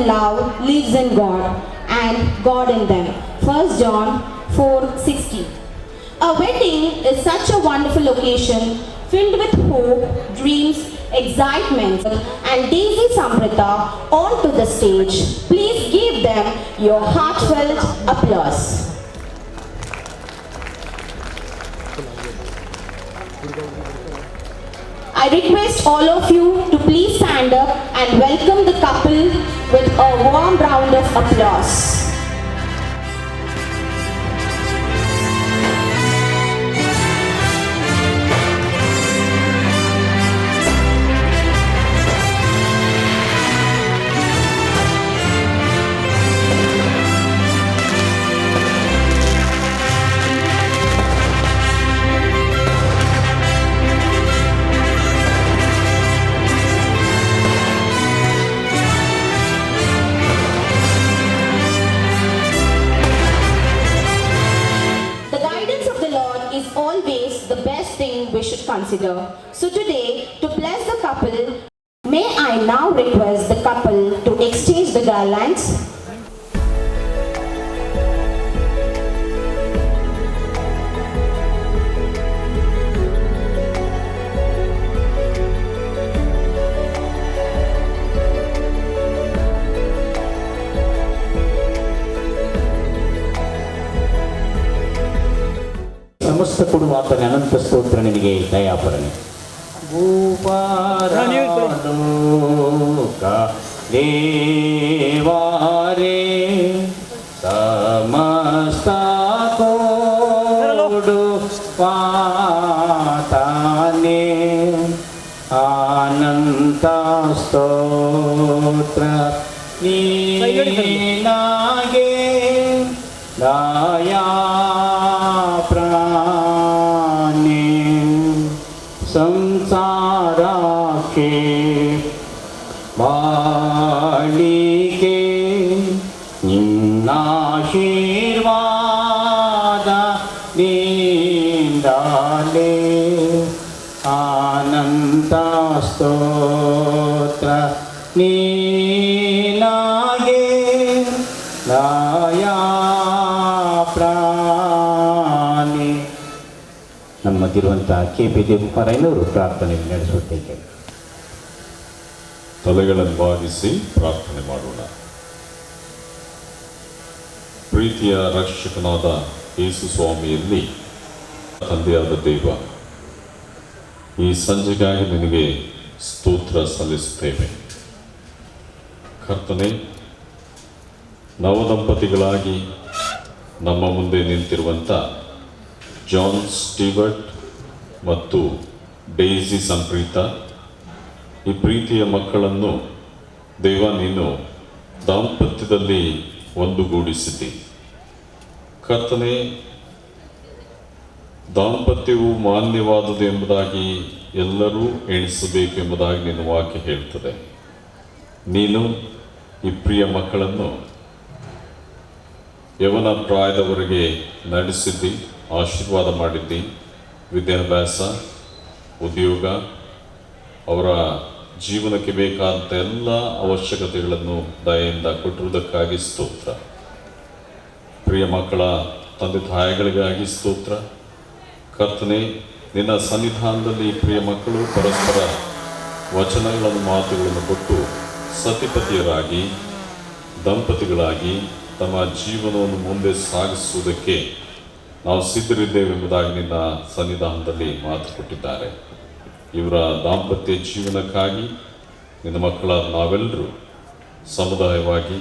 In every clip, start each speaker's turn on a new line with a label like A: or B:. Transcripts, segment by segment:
A: in love lives in God, and God in them. 1 John 4:16. A wedding is such a wonderful occasion filled with hope, dreams, excitement, and Daisy Samrita onto the stage. Please give them your heartfelt applause. I request all of you to please stand up and welcome the couple with a warm round of applause. Is always the best thing we should consider. So today, to bless the couple, may I now request the couple to exchange the garlands.
B: ಸಮಸ್ತ ಕೊಡುವಾತನ ಅನಂತ ಸ್ತೋತ್ರ ನಿನಗೆ ದಯಾಪರನೆ. ಭೂಪಾಲೋಕ ದೇವಾರೇ ಸಮಸ್ತ ಕೊಡು ಪಾತಾನೆ ಅನಂತ ಸ್ತೋತ್ರ ನೀನಾಗೆ ದಯಾ ಸಂಸಾರಕ್ಕೆ ಬಾಳಿಕೆ ನಿನ್ನಾಶೀರ್ವಾದ ನೀಡಲೇ ಆನಂದ ಸ್ತೋತ್ರ ನೀನಾಗೆ ದಯಾ ಪ್ರಾಣಿ. ನಮ್ಮದಿರುವಂಥ KP ದೇವಪ್ಪರಯ್ಯನವರು ಪ್ರಾರ್ಥನೆ ನಡೆಸುತ್ತೇವೆ.
C: ತಲೆಗಳನ್ನು ಬಾಗಿಸಿ ಪ್ರಾರ್ಥನೆ ಮಾಡೋಣ. ಪ್ರೀತಿಯ ರಕ್ಷಕನಾದ ಯೇಸು ಸ್ವಾಮಿಯಲ್ಲಿ ತಂದೆಯಾದ ದೇವ, ಈ ಸಂಜೆಗಾಗಿ ನಿನಗೆ ಸ್ತೋತ್ರ ಸಲ್ಲಿಸುತ್ತೇವೆ. ಕರ್ತನೆ, ನವದಂಪತಿಗಳಾಗಿ ನಮ್ಮ ಮುಂದೆ ನಿಂತಿರುವಂಥ ಜಾನ್ ಸ್ಟೀವರ್ಟ್ ಮತ್ತು ಡೇಸಿ ಸಂಪ್ರೀತ, ಈ ಪ್ರೀತಿಯ ಮಕ್ಕಳನ್ನು ದೇವ ನೀನು ದಾಂಪತ್ಯದಲ್ಲಿ ಒಂದುಗೂಡಿಸಿದ್ದಿ. ಕರ್ತನೆ, ದಾಂಪತ್ಯವು ಮಾನ್ಯವಾದುದು ಎಂಬುದಾಗಿ ಎಲ್ಲರೂ ಎಣಿಸಬೇಕು ಎಂಬುದಾಗಿ ನಿನ್ನ ವಾಕ್ಯ ಹೇಳ್ತದೆ. ನೀನು ಈ ಪ್ರಿಯ ಮಕ್ಕಳನ್ನು ಯವನ ಪ್ರಾಯದವರೆಗೆ ನಡೆಸಿದ್ದಿ, ಆಶೀರ್ವಾದ ಮಾಡಿದ್ದಿ. ವಿದ್ಯಾಭ್ಯಾಸ, ಉದ್ಯೋಗ, ಅವರ ಜೀವನಕ್ಕೆ ಬೇಕಾದಂಥ ಎಲ್ಲ ಅವಶ್ಯಕತೆಗಳನ್ನು ದಯೆಯಿಂದ ಕೊಟ್ಟಿರುವುದಕ್ಕಾಗಿ ಸ್ತೋತ್ರ. ಪ್ರಿಯ ಮಕ್ಕಳ ತಂದೆ ತಾಯಿಗಳಿಗಾಗಿ ಸ್ತೋತ್ರ. ಕರ್ತನೆ, ನಿನ್ನ ಸನ್ನಿಧಾನದಲ್ಲಿ ಪ್ರಿಯ ಮಕ್ಕಳು ಪರಸ್ಪರ ವಚನಗಳನ್ನು ಮಾತುಗಳನ್ನು ಕೊಟ್ಟು ಸತಿಪತಿಯರಾಗಿ ದಂಪತಿಗಳಾಗಿ ತಮ್ಮ ಜೀವನವನ್ನು ಮುಂದೆ ಸಾಗಿಸುವುದಕ್ಕೆ ನಾವು ಸಿದ್ಧರಿದ್ದೇವೆಂಬುದಾಗಿ ನಿನ್ನ ಸನ್ನಿಧಾನದಲ್ಲಿ ಮಾತು ಕೊಟ್ಟಿದ್ದಾರೆ. ಇವರ ದಾಂಪತ್ಯ ಜೀವನಕ್ಕಾಗಿ ನಿನ್ನ ಮಕ್ಕಳ ನಾವೆಲ್ಲರೂ ಸಮುದಾಯವಾಗಿ,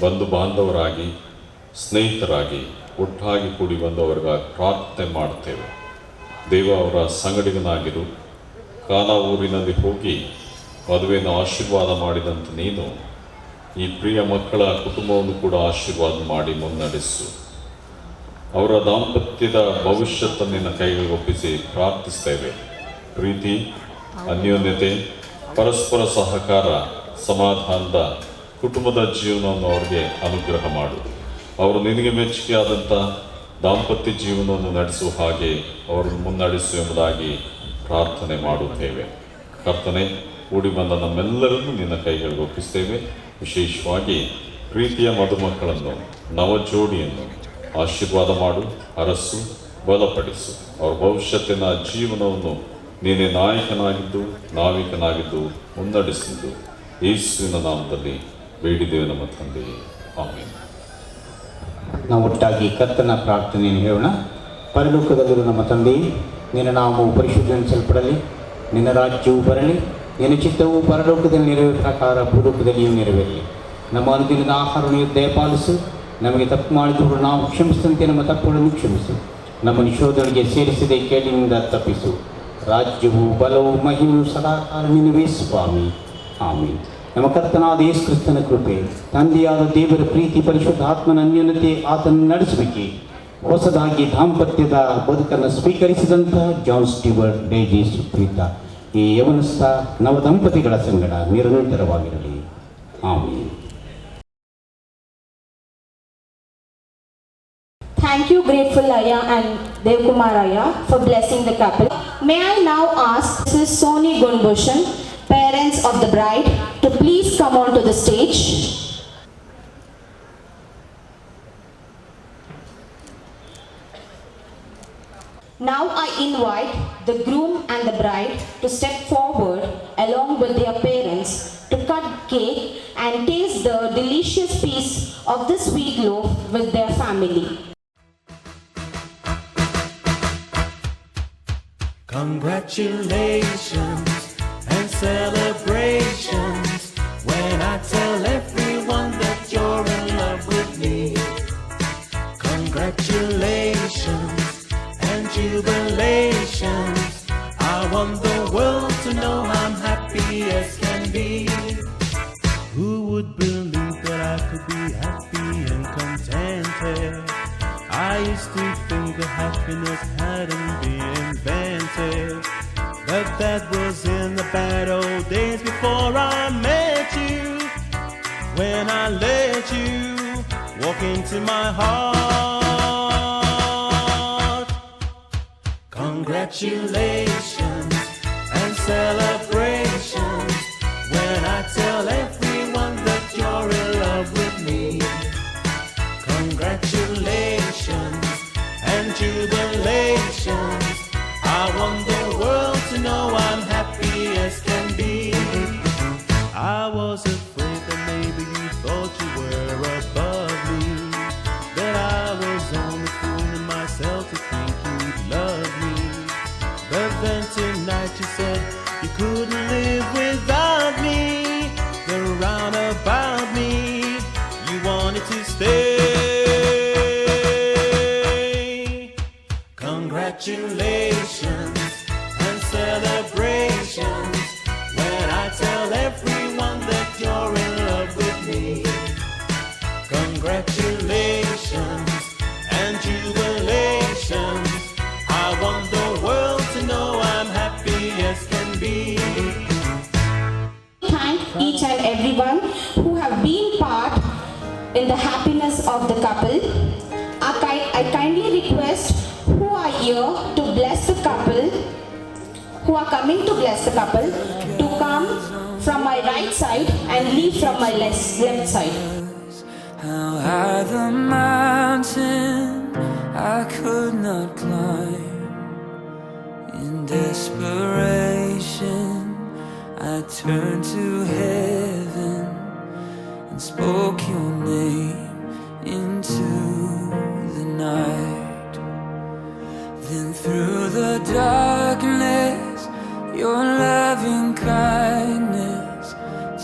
C: ಬಂಧು ಬಾಂಧವರಾಗಿ, ಸ್ನೇಹಿತರಾಗಿ ಒಟ್ಟಾಗಿ ಕೂಡಿ ಬಂದವರಿಗಾಗಿ ಪ್ರಾರ್ಥನೆ ಮಾಡುತ್ತೇವೆ. ದೇವ, ಅವರ ಸಂಗಡಿಗನಾಗಿರು. ಕಾನಾ ಊರಿನಲ್ಲಿ ಹೋಗಿ ಮದುವೆಯನ್ನು ಆಶೀರ್ವಾದ ಮಾಡಿದಂಥ ನೀನು ಈ ಪ್ರಿಯ ಮಕ್ಕಳ ಕುಟುಂಬವನ್ನು ಕೂಡ ಆಶೀರ್ವಾದ ಮಾಡಿ ಮುನ್ನಡೆಸು. ಅವರ ದಾಂಪತ್ಯದ ಭವಿಷ್ಯತ್ತನ್ನು ನಿನ್ನ ಕೈಗಳಿಗೆ ಒಪ್ಪಿಸಿ ಪ್ರಾರ್ಥಿಸ್ತೇವೆ. ಪ್ರೀತಿ, ಅನ್ಯೋನ್ಯತೆ, ಪರಸ್ಪರ ಸಹಕಾರ, ಸಮಾಧಾನದ ಕುಟುಂಬದ ಜೀವನವನ್ನು ಅವರಿಗೆ ಅನುಗ್ರಹ ಮಾಡು. ಅವರು ನಿನಗೆ ಮೆಚ್ಚುಗೆಯಾದಂಥ ದಾಂಪತ್ಯ ಜೀವನವನ್ನು ನಡೆಸುವ ಹಾಗೆ ಅವರನ್ನು ಮುನ್ನಡೆಸು ಎಂಬುದಾಗಿ ಪ್ರಾರ್ಥನೆ ಮಾಡುತ್ತೇವೆ. ಕರ್ತನೆ, ಕೂಡಿ ಬಂದ ನಮ್ಮೆಲ್ಲರನ್ನು ನಿನ್ನ ಕೈಗಳಿಗೆ ಒಪ್ಪಿಸ್ತೇವೆ. ವಿಶೇಷವಾಗಿ ಪ್ರೀತಿಯ ಮದುಮಕ್ಕಳನ್ನು ನವಜೋಡಿಯನ್ನು ಆಶೀರ್ವಾದ ಮಾಡು, ಅರಸು, ಬಲಪಡಿಸು. ಅವರ ಭವಿಷ್ಯತ್ತಿನ ಜೀವನವನ್ನು ನೀನೇ ನಾಯಕನಾಗಿದ್ದು ನಾವಿಕನಾಗಿದ್ದು ಮುನ್ನಡೆಸಿದ್ದು ಯೇಸುವಿನ ನಾಮದಲ್ಲಿ ಬೇಡಿದ್ದೇವೆ ನಮ್ಮ ತಂದೆಯೇ, ಆಮೆನ್.
B: ನಾವು ಒಟ್ಟಾಗಿ ಕರ್ತನ ಪ್ರಾರ್ಥನೆಯನ್ನು ಹೇಳೋಣ. ಪರಲೋಕದಲ್ಲಿರುವ ನಮ್ಮ ತಂದೆಯೇ, ನಿನ್ನ ನಾಮವು ಪರಿಶುದ್ಧಗೊಳಿಸಲ್ಪಡಲಿ, ನಿನ್ನ ರಾಜ್ಯವು ಬರಲಿ, ನಿನ್ನ ಚಿತ್ತವು ಪರಲೋಕದಲ್ಲಿ ನೆರವೇರುವ ಪ್ರಕಾರ ಭೂಲೋಕದಲ್ಲಿಯೂ ನೆರವೇರಲಿ. ನಮ್ಮ ಅನುದಿನದ ಆಹಾರವನ್ನು ದಯಪಾಲಿಸು, ನಮಗೆ ತಪ್ಪು ಮಾಡಿದವರು ನಾವು ಕ್ಷಮಿಸಿದಂತೆ ನಮ್ಮ ತಪ್ಪುಗಳನ್ನು ಕ್ಷಮಿಸು, ನಮ್ಮ ನಿಶೋಧನೆಗೆ ಸೇರಿಸದೆ ಕೇಳಿನಿಂದ ತಪ್ಪಿಸು. ರಾಜ್ಯವು ಬಲವು ಮಹಿಮೆಯು ಸದಾಕಾಲ ನಿನ್ನವೇ ಸ್ವಾಮಿ, ಆಮೀನ್. ನಮ್ಮ ಕರ್ತನಾದ ಯೇಸು ಕ್ರಿಸ್ತನ ಕೃಪೆ, ತಂದೆಯಾದ ದೇವರ ಪ್ರೀತಿ, ಪರಿಶುದ್ಧ ಆತ್ಮನ ಅನ್ಯೋನ್ಯತೆ, ಆತನ ನಡೆಸುವಿಕೆ, ಹೊಸದಾಗಿ ದಾಂಪತ್ಯದ ಬದುಕನ್ನು ಸ್ವೀಕರಿಸಿದಂತಹ ಜಾನ್ ಸ್ಟೀವರ್ಟ್, ಡೇಜಿ ಸುಪ್ರೀತ ಈ ಯವನಸ್ಥ ನವ ದಂಪತಿಗಳ ಸಂಗಡ ನಿರಂತರವಾಗಿರಲಿ, ಆಮೀನ್.
A: Thank you, grateful Aya and Devkumar Aya, for blessing the couple. May I now ask Mrs. Soni Gunbushan, parents of the bride, to please come on to the stage. Now I invite the groom and the bride to step forward along with their parents to cut cake and taste the delicious piece of the sweet loaf with their family.
D: Congratulations and celebrations when I tell everyone that you're in love with me. Congratulations and jubilations. I want the world to know I'm happy as can be. Who would believe that I could be happy and contented? I used to think that happiness hadn't been invented, but that was in the bad old days before I met you. When I let you walk into my heart. Congratulations and celebrations when I tell everyone that you're in love with me. Congratulations and jubilations. I want the world to know I'm happy as can be. I was afraid that maybe you thought you were above me, that I was only fooling myself to think you'd love me. But then tonight you said you couldn't live without me. You're round about me, you wanted to stay. Congratulations and celebrations when I tell everyone that you're in love with me. Congratulations and jubilations. I want the world to know I'm happy as can be.
A: Thank each and everyone who have been part in the happiness of the couple. I kindly request who are here to bless the couple, who are coming to bless the couple, to come from my right side and leave from my left side.
E: How high the mountain I could not climb. In desperation I turned to heaven and spoke your name into the night. Then through the darkness your loving kindness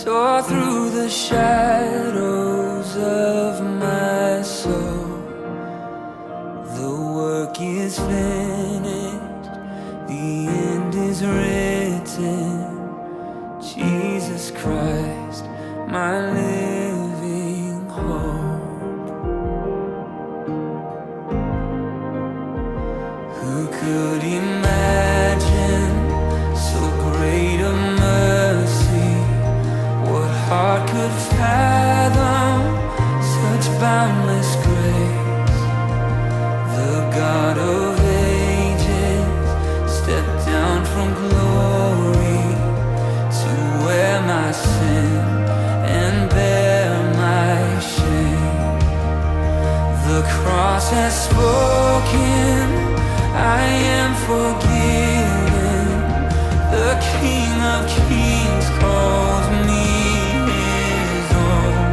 E: tore through the shadows of my soul. The work is finished, the end is written. Jesus Christ, my living hope. Who could imagine so great a mercy? What heart could fathom such boundless grace? The God of ages stepped down from glory to wear my sin and bear cross has spoken, I am forgiven. The King of Kings calls me his own.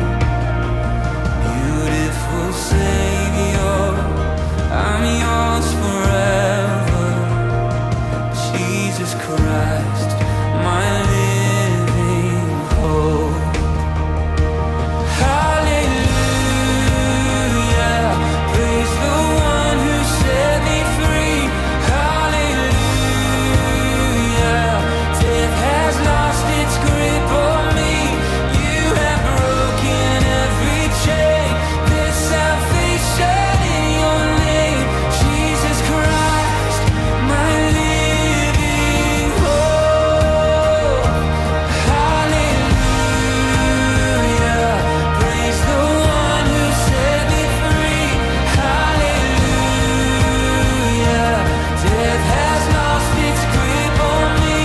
E: Beautiful Savior, I'm yours forever. Jesus Christ, my living hope. Hallelujah, praise the one who set me free. Hallelujah, death has lost its grip on me. You have broken every chain. There's salvation in your name, Jesus Christ, my living hope. Hallelujah, praise the one who set me free. Hallelujah, death has lost its grip on me.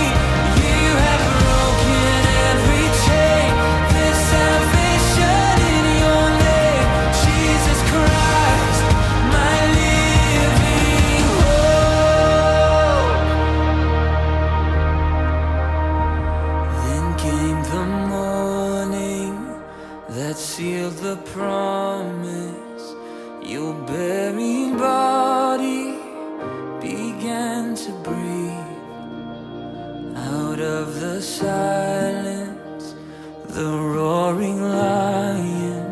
E: You have broken every chain. There's salvation in your name, Jesus Christ, my living hope. Then came the morning that sealed the promise. Your buried body began to breathe. Out of the silence, the roaring lion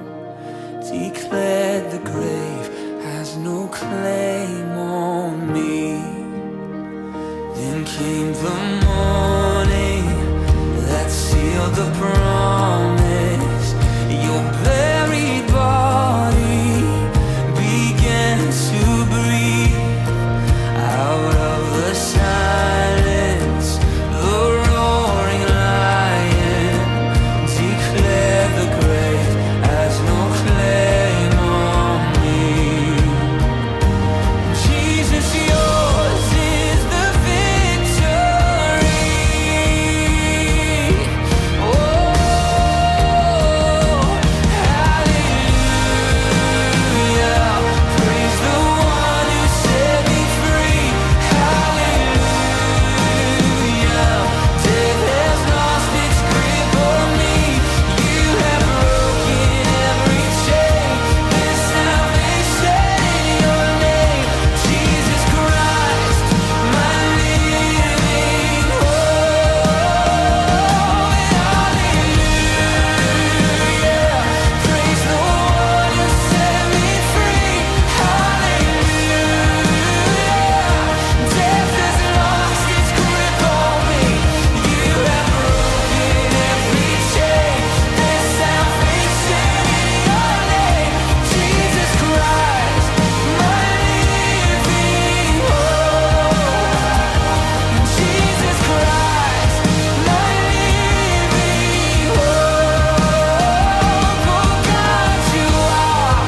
E: declared the grave has no claim on me. Then came the morning that sealed the promise. Your buried body began to breathe. Out of the silence, the roaring lion declared the grave has no claim on me. Jesus, yours is the victory. Oh, hallelujah, praise the one who set me free. Hallelujah, death has lost its grip on me. You have broken every chain. There's salvation in your name, Jesus Christ, my living hope. Hallelujah, praise the one who set me free. Hallelujah, death has lost its grip on me. You have broken every chain. There's salvation in your name, Jesus Christ, my living hope. Jesus Christ, my living hope. Oh God, you are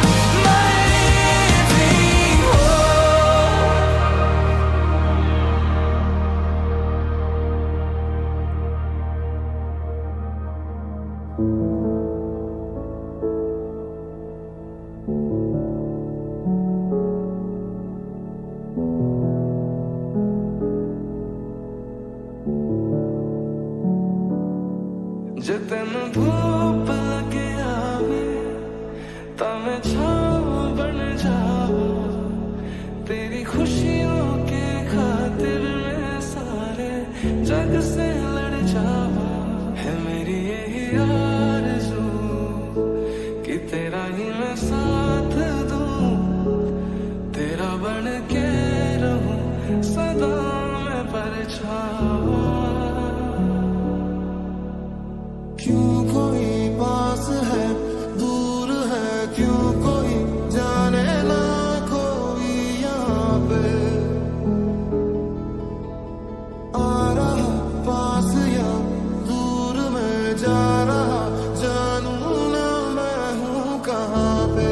E: my living
F: ਜੇ ਤੈਨੂੰ ਧੁੱਪ ਲੱਗੇ ਆਵੇ ਤਾਂ ਮੈਂ ਛਾਂ ਬਣ ਜਾਵਾਂ तेरी खुशियों के खातिर मैं सारे जग से लड़ जावा है मेरी यही आरज़ू कि तेरा ही मैं साथ दूं तेरा बन के रहूं सदा मैं परछावा क्यों कोई पास है दूर है क्यों कोई जाने ना कोई यहाँ पे आ रहा पास या दूर में जा रहा जानू ना मैं हूँ कहाँ पे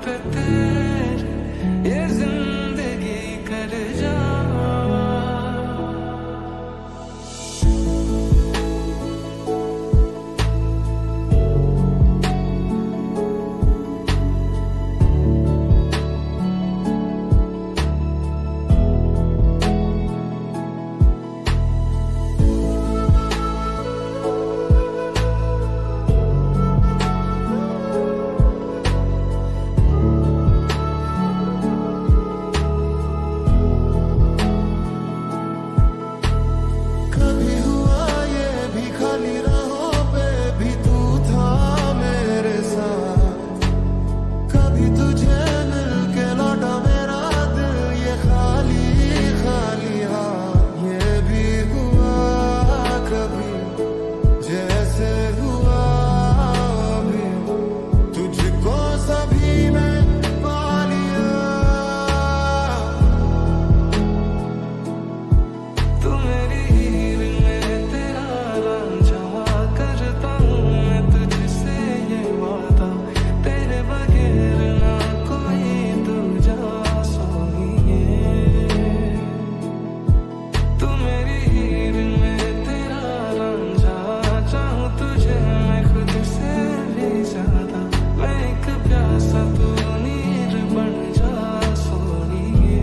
E: पे तेरे ये जिंदगी कर जावा।
F: कभी हुआ ये भी खाली राहों पे भी तू था मेरे साथ, कभी तुझे मिल के लौटा मेरा दिल ये खाली खाली हाथ। ये भी हुआ कभी जैसे हुआ अभी, तुझको सभी में पा लिया।
E: तू मेरी हीर में तेरा रांझा करता हूँ मैं तुझसे ये वादा, तेरे बगैर ना कोई दूजा सोनिए। तू मेरी हीर में तेरा रांझा, चाहूँ तुझे मैं खुद से भी ज्यादा, मैं एक प्यासा तू नीर बन जा सोनिए।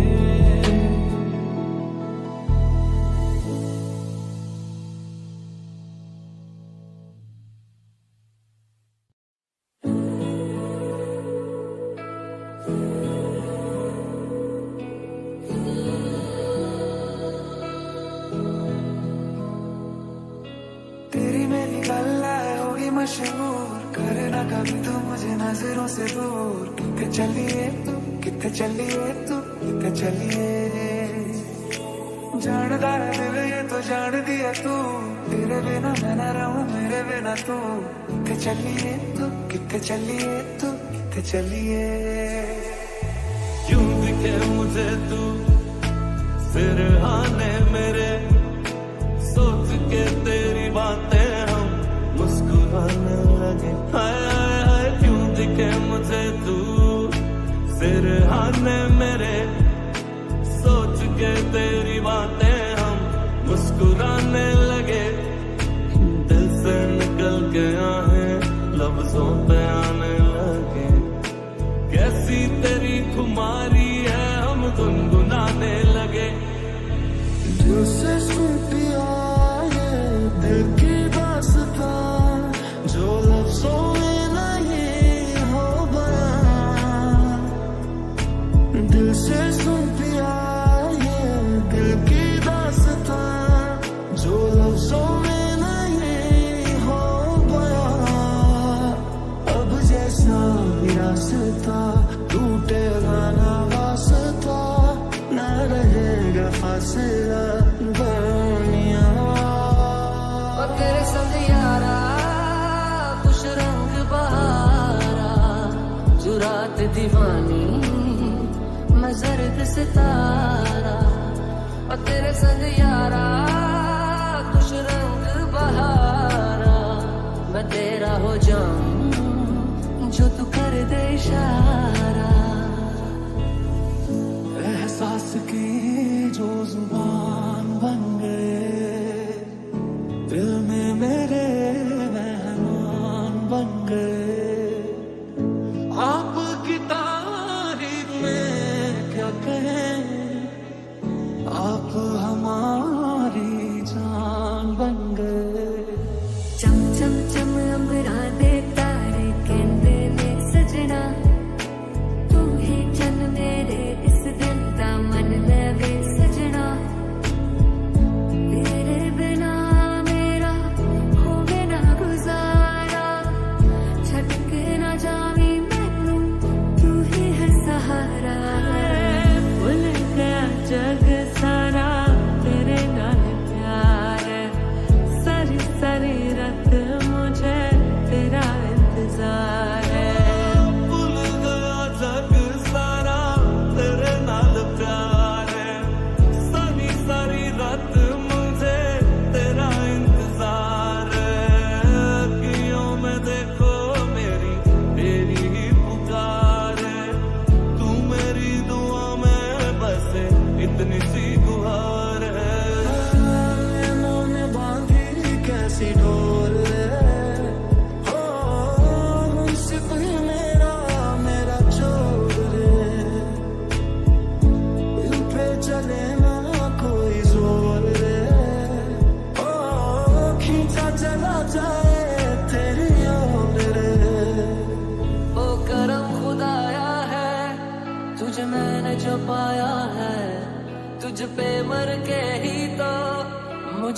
E: तेरी मेरी गल्ला होगी मशहूर, करे ना कभी तू मुझे नजरों से दूर। कितने चलिए तू, कितने चलिए तू, कितने चलिए। जानदा है दिल ये तो जान दिया तू, तेरे बिना मैं ना रहूं मेरे बिना तू। कितने चलिए तू, कितने चलिए तू, कितने चलिए। क्यों दिखे मुझे तू सिरहाने मेरे, सोच के तेरी बातें हम मुस्कुराने लगे। हाय हाय हाय क्यों दिखे मुझे तू सिरहाने मेरे, सोच के तेरी बातें हम मुस्कुराने लगे। दिल से निकल के आहें लफ्जों पे आने लगे। कैसी तेरी खुमारी है हम गुनगुनाने लगे।
F: दिल से सुन पिया ये दिल की दास्तां, जो लफ्जों में नहीं हो बयां। दिल से सुन पिया ये दिल की दास्तां, जो लफ्जों में नहीं हो बयां। अब जैसा भी रास्ता टूटेगा ना वास्ता, ना रहेगा फासला दुनिया।
E: और तेरे संग यारा खुश रंग बहारा, जो रात दीवानी मैं जर्द सितारा। और तेरे संग यारा खुश रंग बहारा, मैं तेरा हो जाऊं जो तू कर दे इशारा। एहसास की जो जुबान बन गए, दिल में मेरे मेहमान बन गए। आपकी तारीफ में क्या कहें, आप हमारी जान बन गए।
G: चम चम चम अंबरा दे तारे कहंदे ने सजना, तू ही चन मेरे इस दिल दा मन लवे सजना।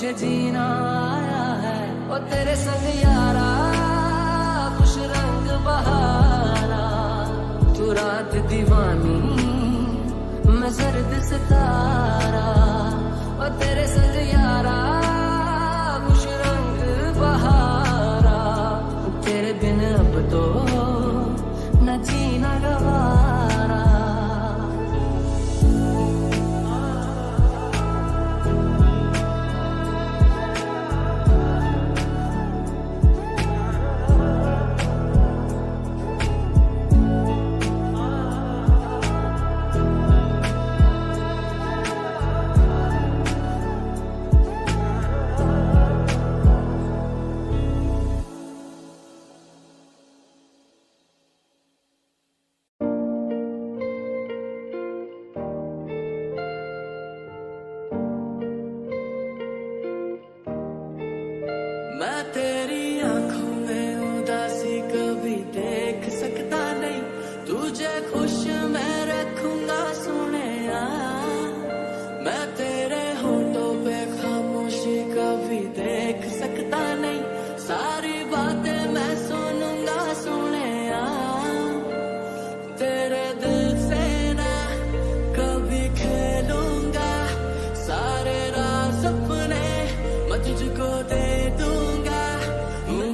H: मुझे जीना आया है ओ तेरे संग यारा खुश रंग बहारा तू रात दीवानी मैं जर्द सितारा ओ तेरे संग यारा खुश रंग बहारा तेरे बिन अब तो न जीना गवारा मैं तेरी आंखों में उदासी कभी देख सकता नहीं तुझे खुश मैं रखूंगा सोनिया मैं तेरे होठों पे खामोशी कभी देख सकता नहीं सारी बातें मैं सुनूंगा सोनिया तेरे दिल से ना कभी खेलूंगा सारे राज अपने मैं तुझको दे दूंगा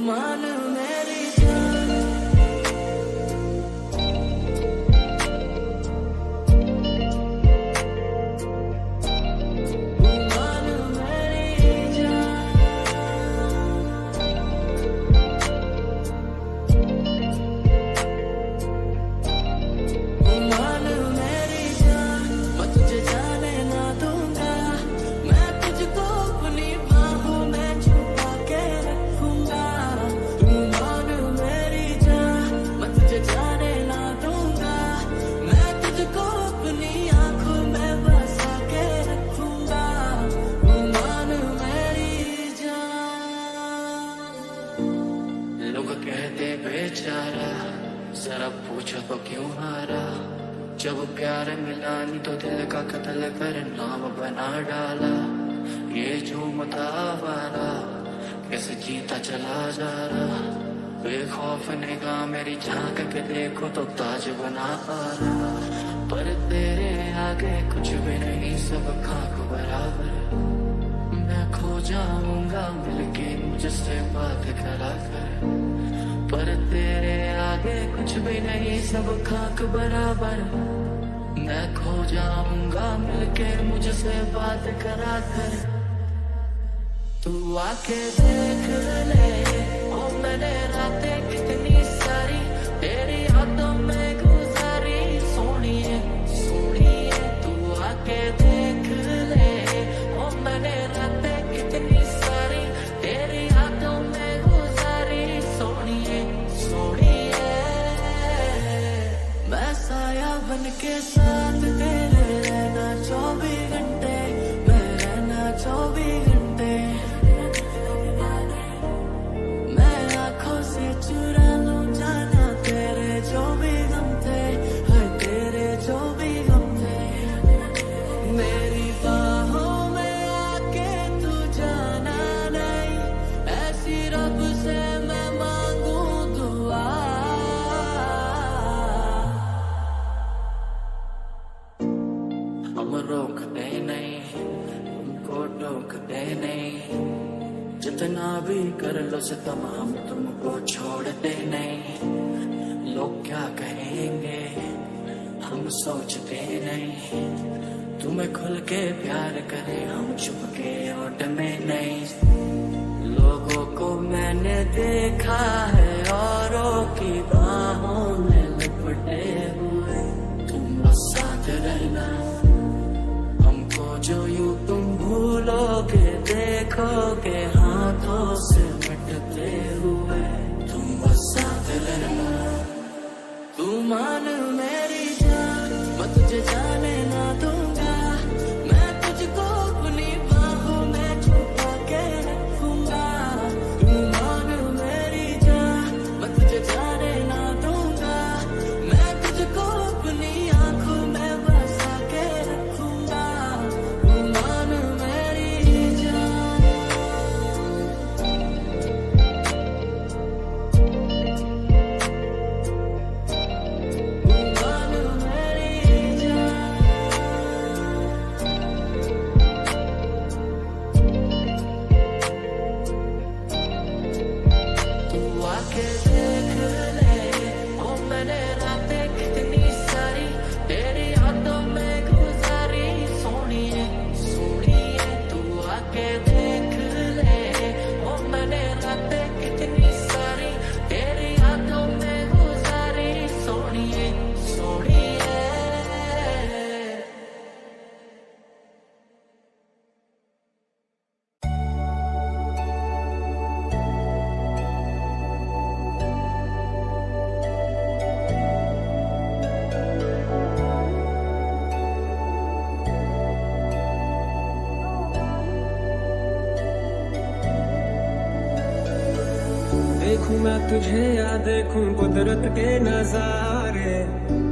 H: मान मेरी जान मान मेरी जान मान मेरी जान मैं तुझे जाने ना दूंगा मैं तुझको अपनी बाहों में छुपा के रखूंगा तू मान मेरी जान मैं तुझे जाने ना दूंगा मैं तुझको अपनी आंखों में बसा के रखूंगा तू मान मेरी जान लोग कहते बेचारा जरा पूछो तो क्यों हारा जब प्यार मिला नहीं तो दिल का कत्ल कर नाम बना डाला ये झूमता आवारा कैसे जीता चला जा रहा बेखौफ निगाह मेरी झांक के देखो तो ताज बना आ रहा पर तेरे आगे कुछ भी नहीं सब खाक बराबर मैं खो जाऊंगा मिलके मुझसे बात करा कर पर तेरे आगे कुछ भी नहीं सब खाक बराबर मैं खो जाऊंगा मिलके मुझसे बात करा कर तू आके देख ले ओ मैंने रातें कितनी सारी तेरी यादों में गुजारी सोनिए सोनिए तू आके देख ले ओ मैंने रातें कितनी सारी तेरी यादों में गुजारी सोनिए सोनिए मैं साया बन के साथ तेरे रहना 24 घंटे मैं रहना 24 घंटे मैं आंखों से चुरा लूं जाना तेरे जो भी गम थे हर तेरे जो भी गम थे मेरी बाहों में आके तू जाना नहीं ऐसी रब से मैं मांगू दुआ हम रोकते नहीं हमको टोकते नहीं जितना भी कर लो सितम हम तुमको छोड़ते नहीं लोग क्या कहेंगे हम सोचते नहीं तुम्हें खुल के प्यार करें हम चुप के ओट में नहीं लोगों को मैंने देखा है औरों की बाहों में लिपटे हुए तुम बस साथ रहना हमको जो यूं तुम भूलोगे देखोगे हाथों से मिटते हुए तुम बस साथ रहना तू मान मेरी जान मैं तुझे जाने ना दूंगा मैं तुझको अपनी बाहों में छुपा के रखूंगा तू मान मेरी जान मैं तुझे जाने ना दूंगा मैं तुझको अपनी आंखों में बसा के रखूंगा तू मान मेरी जान
E: मैं तुझे या देखूं कुदरत के नजारे,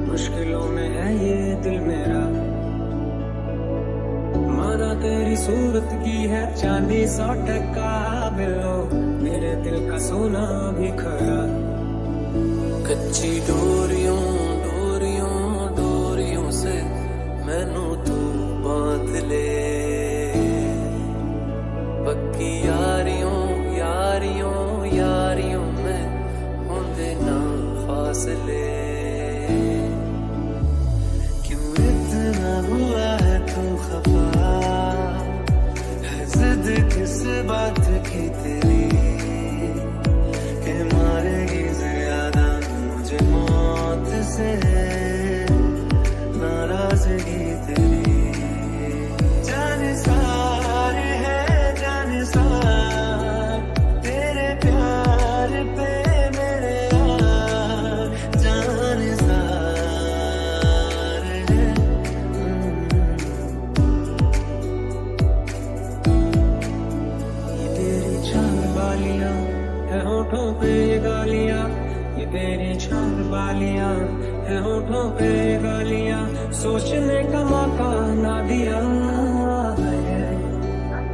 E: मुश्किलों में है ये दिल मेरा। माना तेरी सूरत की है चांदी 100% बिलो, मेरे दिल का सोना भी खरा। कच्ची डोरियों डोरियों डोरियों से मैनू तू बांध ले, पक्की यारियों यारियों यारियों में होंदे ना फासले। क्यों इतना हुआ है तू खफा, है जिद किस बात की तेरी, के मारेगी ज्यादा मुझे मौत से नाराजगी तेरी। जाने सारे है जाने सार तेरे प्यार पे मेरे यार, जाने सार है। ये तेरी चांद बालियां है होठों पे गालियां, ये तेरी चांद बालियां है होठों पे गालियां, सोचने का मौका ना दिया है।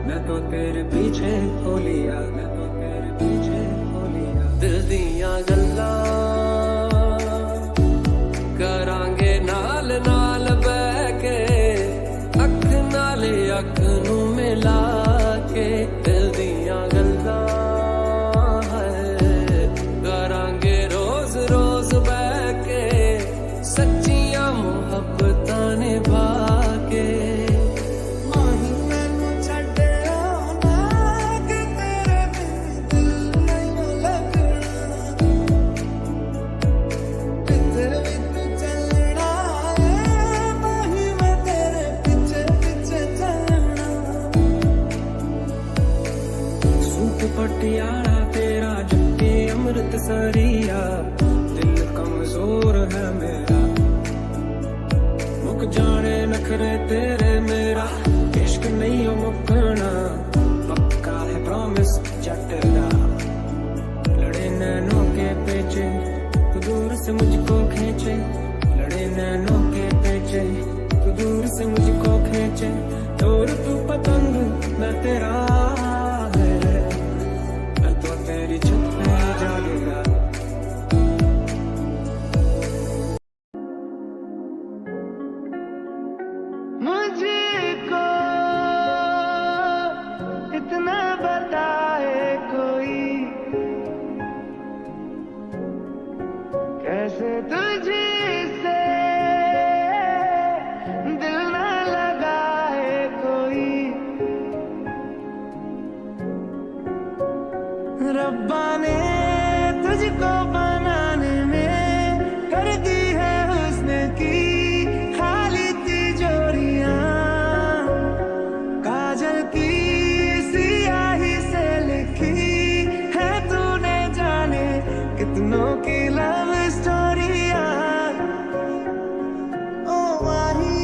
E: मैं तो तेरे पीछे हो लिया, मैं तो तेरे पीछे हो लिया। दिल दियां गल्लां करांगे नाल नाल बह के, अख नाले अख नू मिला के। दिल दियां गल्लां करांगे रोज रोज बह के, सच्चियां मोहब्बतां निभा के। माही मैनू छड्डिया ना कि तेरे बिन दिल नहीं लगना, किधर भी तू चलना है माही मैं तेरे पीछे पीछे चलना। सूट पटियाला तेरा जुत्ती अमृतसरिया, दिल कमजोर है मेरा, मुक जाने नखरे तेरे मेरा, इश्क नहीं हो मुकना, पक्का है प्रॉमिस जट दा। लड़े नैनों के पेचे तू दूर से मुझको खींचे, लड़े नैनों के पेचे तू दूर से मुझको खींचे। और तू पतंग मैं तेरा है, मैं तो तेरी छत पे जागेगा। मुझको इतना बताए कोई, कैसे तुझसे दिल ना लगाए कोई। रब्बा ने तुझको बनाने में कर दी है हुस्न की खाली तिजोरियां, काजल की सियाही से लिखी है तूने जाने कितनों की लव स्टोरियां। ओ माही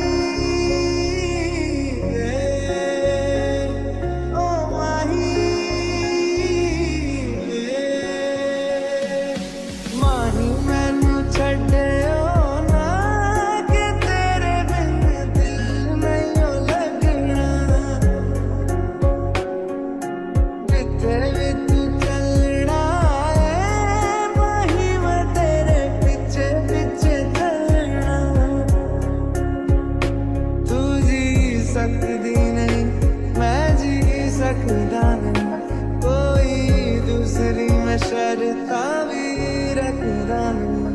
E: ओ माही माही मैनू छड्डियो ना कि तेरे बिन दिल नहीं लगना, जिथे भी तू चलना है माही मैं तेरे पीछे पीछे चलना। तू जी सकदी नहीं मैं जी सकदा नहीं, कोई दूसरी मैं शर्ता भी रखदा नहीं।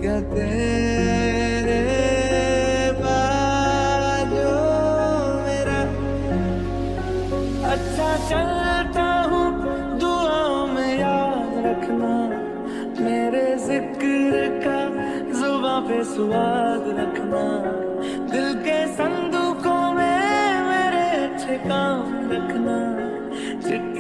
E: क्या तेरे बाजो मेरा अच्छा चलता हूँ, दुआओं में याद रखना, मेरे जिक्र का जुबां पे स्वाद रखना। दिल के संदूकों में मेरे अच्छे काम रखना, चिट्ठी